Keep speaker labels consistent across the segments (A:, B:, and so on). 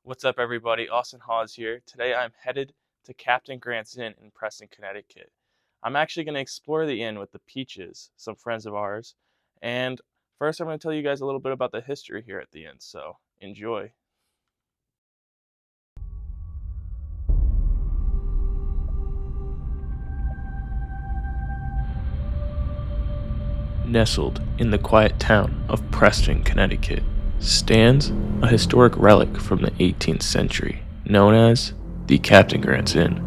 A: What's up, everybody? Austin Hawes here. Today I'm headed to Captain Grant's Inn in Preston, Connecticut. I'm actually going to explore the inn with the Peaches, some friends of ours. And first, I'm going to tell you guys a little bit about the history here at the inn, so enjoy. Nestled in the quiet town of Preston, Connecticut, stands a historic relic from the 18th century known as the Captain Grant's Inn.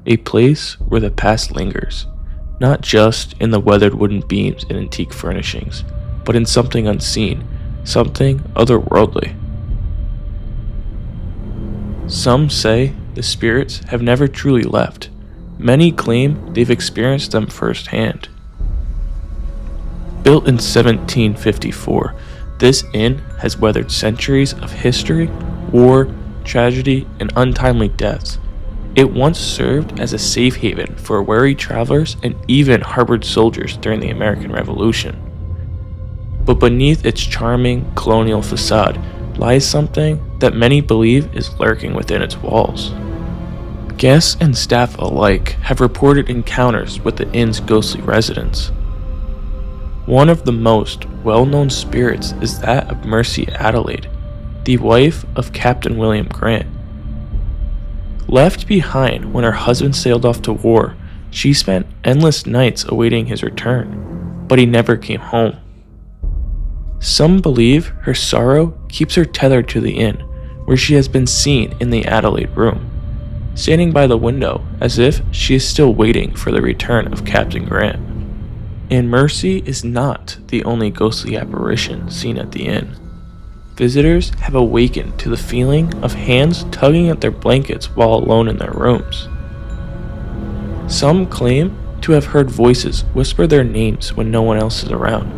A: A place where the past lingers, not just in the weathered wooden beams and antique furnishings, but in something unseen, something otherworldly. Some say the spirits have never truly left. Many claim they've experienced them firsthand. Built in 1754, this inn has weathered centuries of history, war, tragedy, and untimely deaths. It once served as a safe haven for wary travelers and even harbored soldiers during the American Revolution. But beneath its charming colonial facade lies something that many believe is lurking within its walls. Guests and staff alike have reported encounters with the inn's ghostly residents. One of the most well-known spirits is that of Mercy Adelaide, the wife of Captain William Grant. Left behind when her husband sailed off to war, she spent endless nights awaiting his return, but he never came home. Some believe her sorrow keeps her tethered to the inn, where she has been seen in the Adelaide room, standing by the window as if she is still waiting for the return of Captain Grant. And Mercy is not the only ghostly apparition seen at the inn. Visitors have awakened to the feeling of hands tugging at their blankets while alone in their rooms. Some claim to have heard voices whisper their names when no one else is around.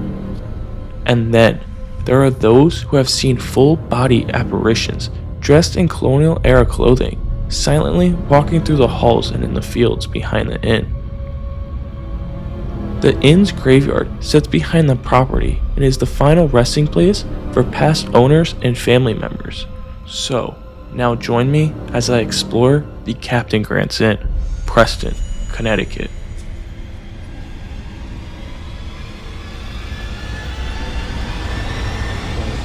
A: And then, there are those who have seen full-body apparitions dressed in colonial-era clothing, silently walking through the halls and in the fields behind the inn. The inn's graveyard sits behind the property and is the final resting place for past owners and family members. So, now join me as I explore the Captain Grant's Inn, Preston, Connecticut.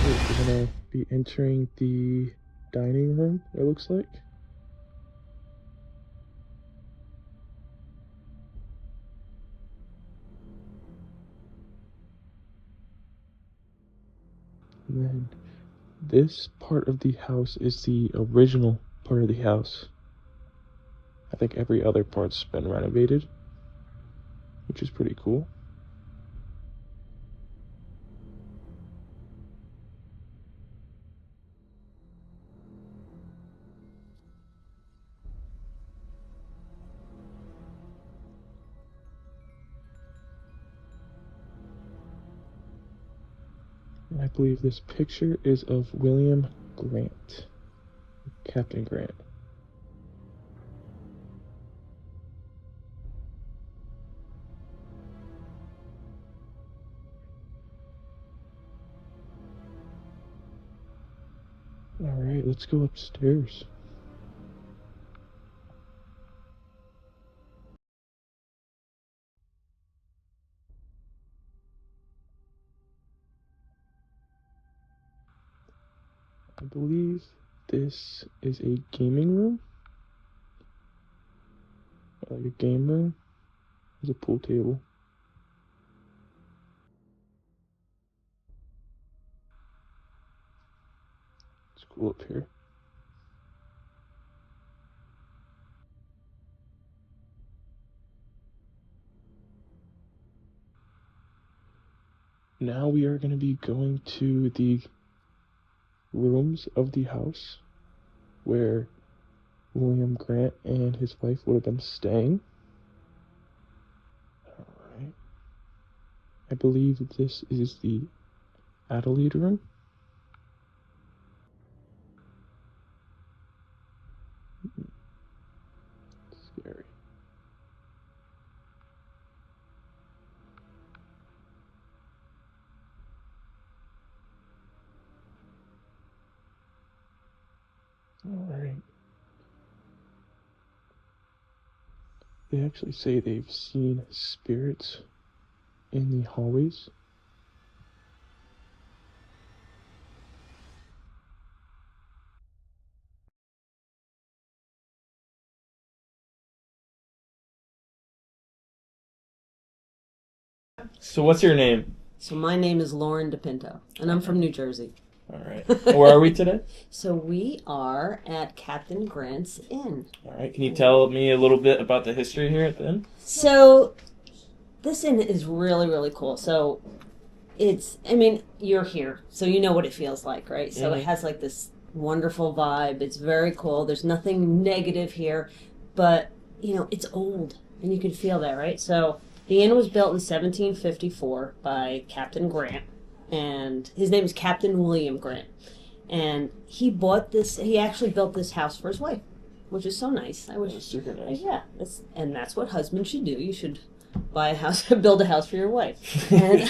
A: We're gonna be entering the dining room, it looks like. And then this part of the house is the original part of the house. I think every other part's been renovated, which is pretty cool. And I believe this picture is of William Grant, Captain Grant. Alright, let's go upstairs. I believe this is a gaming room. Like a game room. There's a pool table. It's cool up here. Now we are going to be going to the rooms of the house where William Grant and his wife would have been staying. Alright. I believe this is the Adelaide room. Scary. Alright. They actually say they've seen spirits in the hallways. So what's your name?
B: So my name is Lauren DePinto, and I'm from New Jersey.
A: All right. Where are we today?
B: So we are at Captain Grant's Inn.
A: All right. Can you tell me a little bit about the history here at the inn?
B: So this inn is really, really cool. So you're here, so you know what it feels like, right? So it has like this wonderful vibe. It's very cool. There's nothing negative here, but, it's old, and you can feel that, right? So the inn was built in 1754 by Captain Grant, and his name is Captain William Grant. And he actually built this house for his wife, which is so nice. I wish.
A: That's super nice.
B: Yeah, that's what husbands should do. You should buy a house, build a house for your wife. And,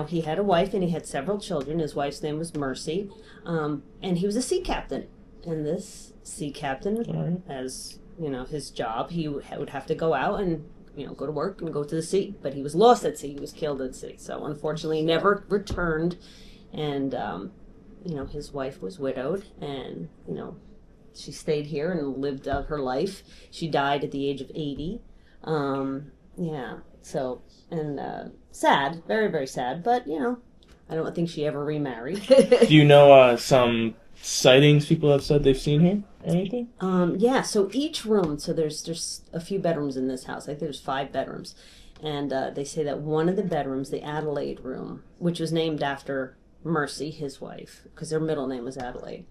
B: he had a wife and he had several children. His wife's name was Mercy. And he was a sea captain. And this sea captain, as, his job, he would have to go out and, go to work and go to the sea. But he was lost at sea. He was killed at sea. So unfortunately, he never returned. And, his wife was widowed and, she stayed here and lived out her life. She died at the age of 80. Sad, very, very sad. But, I don't think she ever remarried.
A: Do you know some sightings people have said they've seen here? Anything?
B: Yeah, so each room, so there's a few bedrooms in this house. I think there's 5 bedrooms. And they say that one of the bedrooms, the Adelaide room, which was named after Mercy, his wife, because their middle name was Adelaide.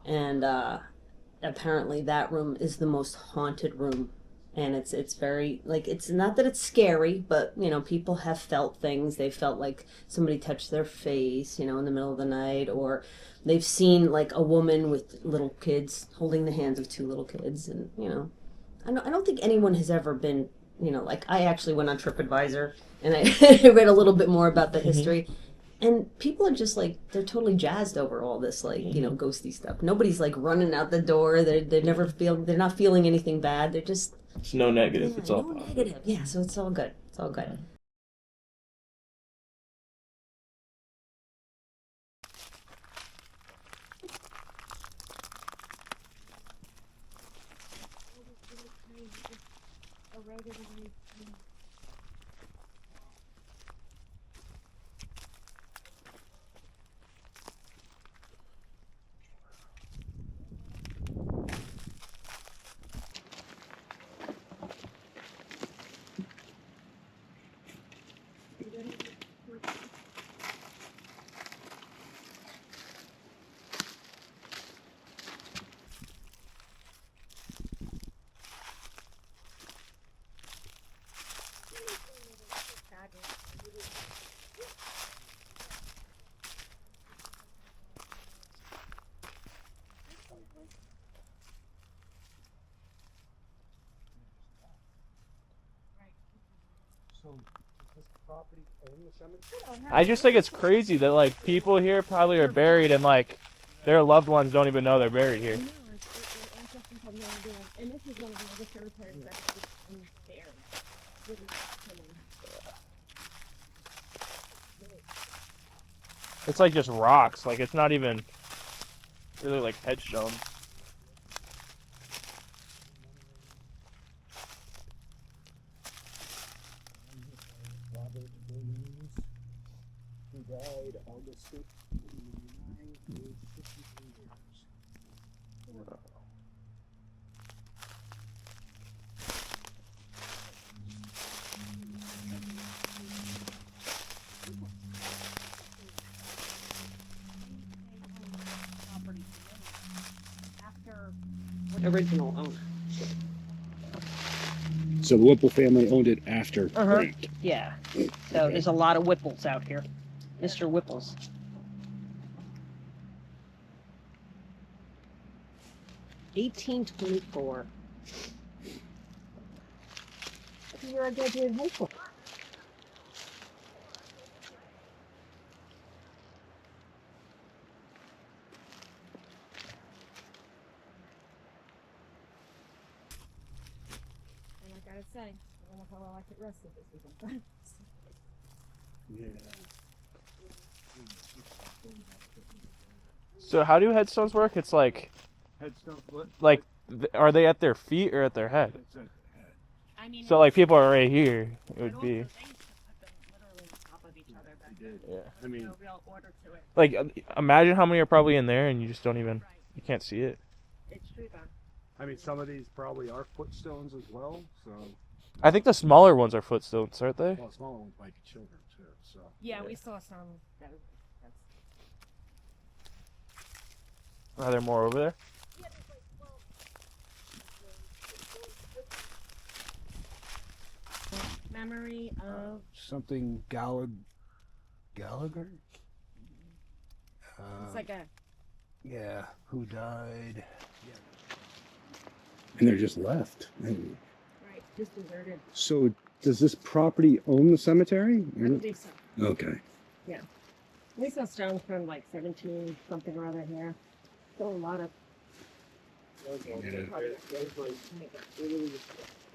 B: And apparently that room is the most haunted room. And it's very, it's not that it's scary, but, people have felt things. They felt like somebody touched their face, in the middle of the night, or they've seen, a woman with little kids holding the hands of 2 little kids. And, I don't think anyone has ever been, I actually went on TripAdvisor and I read a little bit more about the history. And people are just they're totally jazzed over all this, ghosty stuff. Nobody's running out the door. They're not feeling anything bad. They're just.
A: It's no negative.
B: Yeah,
A: it's all
B: no
A: positive.
B: negative. Yeah, so it's all good. It's all good.
A: I just think it's crazy that people here probably are buried and their loved ones don't even know they're buried here. It's just rocks. It's not even really headstone.
C: He died August 6th, 1959, age 53 years.
B: Original owner.
C: So the Whipple family owned it after Grant.
B: Yeah. So there's a lot of Whipples out here. Mr. Whipples. $18.24. You're a graduate high school.
D: I'd say. I don't know how well I could rest if this weekend.
C: Yeah.
A: So how do headstones work? It's like,
C: Headstone, what?
A: are they at their feet or at their head?
C: It's at the head.
D: I mean,
A: So like people are right here. It
D: but
A: would
D: also
A: be
D: they used to put them literally on top of each other back
C: They
D: then.
C: did.
A: yeah.
C: I mean,
D: No real order to it.
A: Like imagine how many are probably in there and you just don't even
D: Right.
A: you can't see it.
D: It's true though.
C: I mean, some of these probably are footstones as well. So,
A: I think the smaller ones are footstones, aren't they?
C: well, smaller ones might be children too. So,
D: Yeah,
A: Yeah.
D: we saw some. That's
A: Are there more over there?
D: memory of.
C: something Gallagher.
D: It's like a.
C: Yeah, who died? Yeah. And they're just left.
D: Right, just deserted.
C: So, does this property own the cemetery?
D: I believe so.
C: Okay.
D: We saw stones from like 17 something or other here. Still a lot of.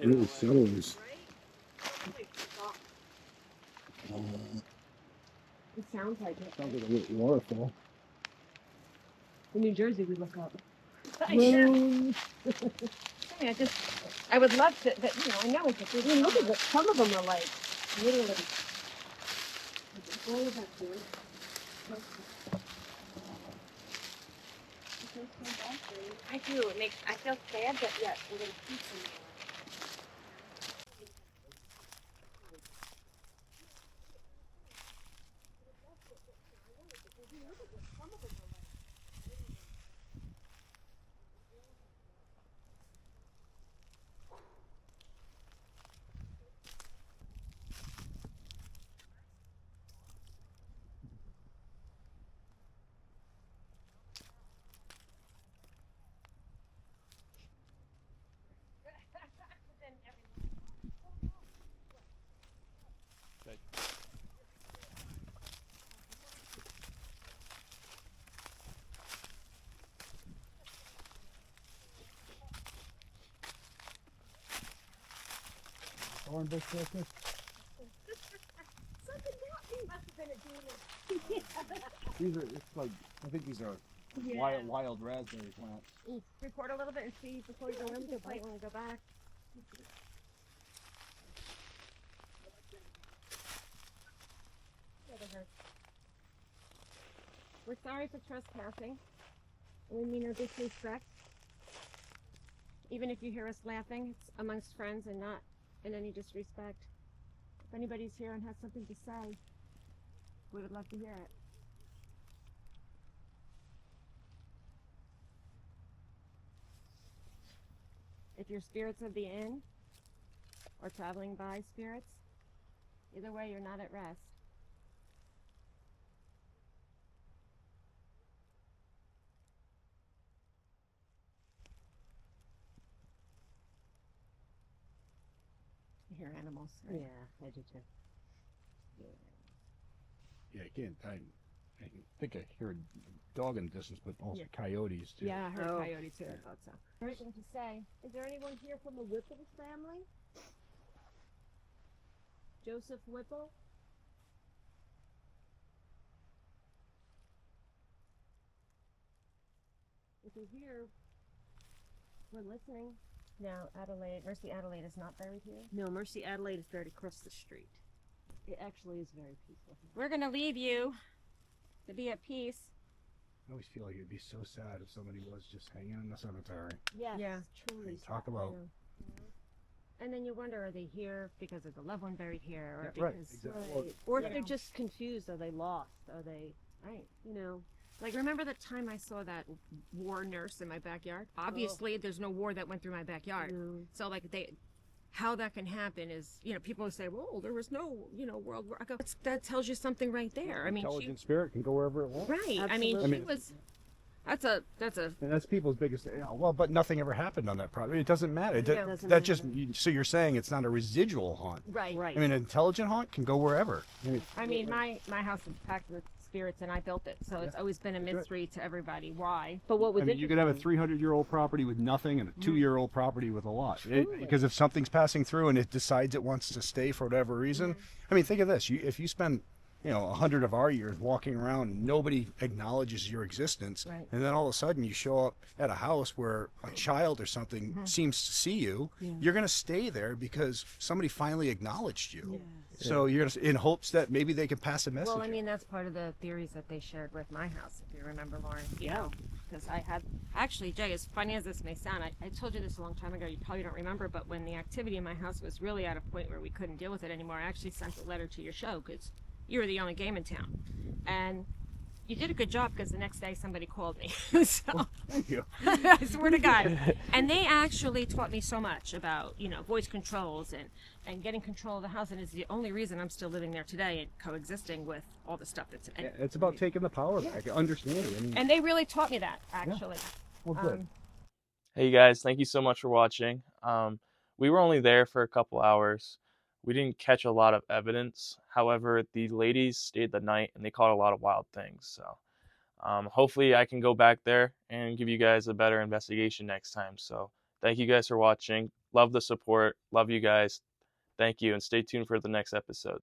C: Little settlers.
D: It sounds like it.
C: Sounds like a little waterfall.
D: In New Jersey, we look up.
C: Well,
D: I would love to, but you know, I know it's a good. Look at some of them are like literally. I do. It makes. I feel sad, but yes, we're gonna keep them.
C: Orange circus. These are. It's like. I think these are wild raspberry plants.
D: Record a little bit and see before you go in, because I want to go back. We're sorry for trespassing. We mean no disrespect. Even if you hear us laughing, it's amongst friends and not in any disrespect. If anybody's here and has something to say, we would love to hear it. If you're spirits of the inn or traveling by spirits, either way, you're not at rest. I hear animals. Right?
B: Yeah, I do too.
C: Yeah, again, I think I hear a dog in the distance, but also
D: Yeah.
C: coyotes too.
D: Yeah, I heard
B: Oh.
D: coyote too. I thought so. Anything to say? Is there anyone here from the Whipple family? Joseph Whipple? If you're here, we're listening. Now, Mercy Adelaide is not buried here.
B: No, Mercy Adelaide is buried across the street. It actually is very peaceful.
D: We're gonna leave you to be at peace.
C: I always feel like it'd be so sad if somebody was just hanging in the cemetery.
B: Yes,
D: Yeah.
B: truly.
C: Talk about.
D: And then you wonder, are they here because of the loved one buried here, or
C: Yeah, right,
D: because
C: exactly.
B: Right. Or if
D: You
B: they're
D: know.
B: just confused, are they lost? Are they,
D: right?
B: you know?
D: Like, remember the time I saw that war nurse in my backyard? Obviously, there's no war that went through my backyard.
B: No.
D: So, like, how that can happen is, you know, people say, well, there was no, you know, world war. I go, that tells you something right there. I mean,
C: Intelligent spirit can go wherever it wants.
D: right. I mean,
B: Absolutely.
D: she was, that's a,
C: And that's people's biggest. Well, but nothing ever happened on that property. It doesn't matter.
D: Yeah.
B: Doesn't
C: That just.
B: matter.
C: So you're saying it's not a residual haunt.
D: right.
B: Right.
C: I mean, an intelligent haunt can go wherever.
D: I mean, my house is packed with spirits and I built it. So it's always been a mystery to everybody why.
B: But what was
C: I mean, you could have a 300-year-old property with nothing and a 2-year-old property with a lot. Because if something's passing through and it decides it wants to stay for whatever reason, I mean, think of this: if you spend 100 of our years walking around and nobody acknowledges your existence,
D: Right.
C: and then all of a sudden you show up at a house where a child or something seems to see you, you're going to stay there because somebody finally acknowledged you. So you're gonna, in hopes that maybe they can pass a message.
D: Well, I mean, that's part of the theories that they shared with my house, if you remember, Lauren.
B: Yeah.
D: Because I had, actually, Jay, as funny as this may sound, I told you this a long time ago, you probably don't remember, but when the activity in my house was really at a point where we couldn't deal with it anymore, I actually sent a letter to your show because you were the only game in town. And you did a good job because the next day somebody called me. So,
C: Thank you.
D: I swear to God. And they actually taught me so much about, voice controls and getting control of the house. And it's the only reason I'm still living there today and coexisting with all the stuff that's in it.
C: It's about taking the power back, understanding. I mean,
D: And they really taught me that, actually.
C: well, good.
A: Hey guys, thank you so much for watching. We were only there for a couple hours. We didn't catch a lot of evidence. However, the ladies stayed the night and they caught a lot of wild things. So hopefully I can go back there and give you guys a better investigation next time. So thank you guys for watching. Love the support. Love you guys. Thank you, and stay tuned for the next episode.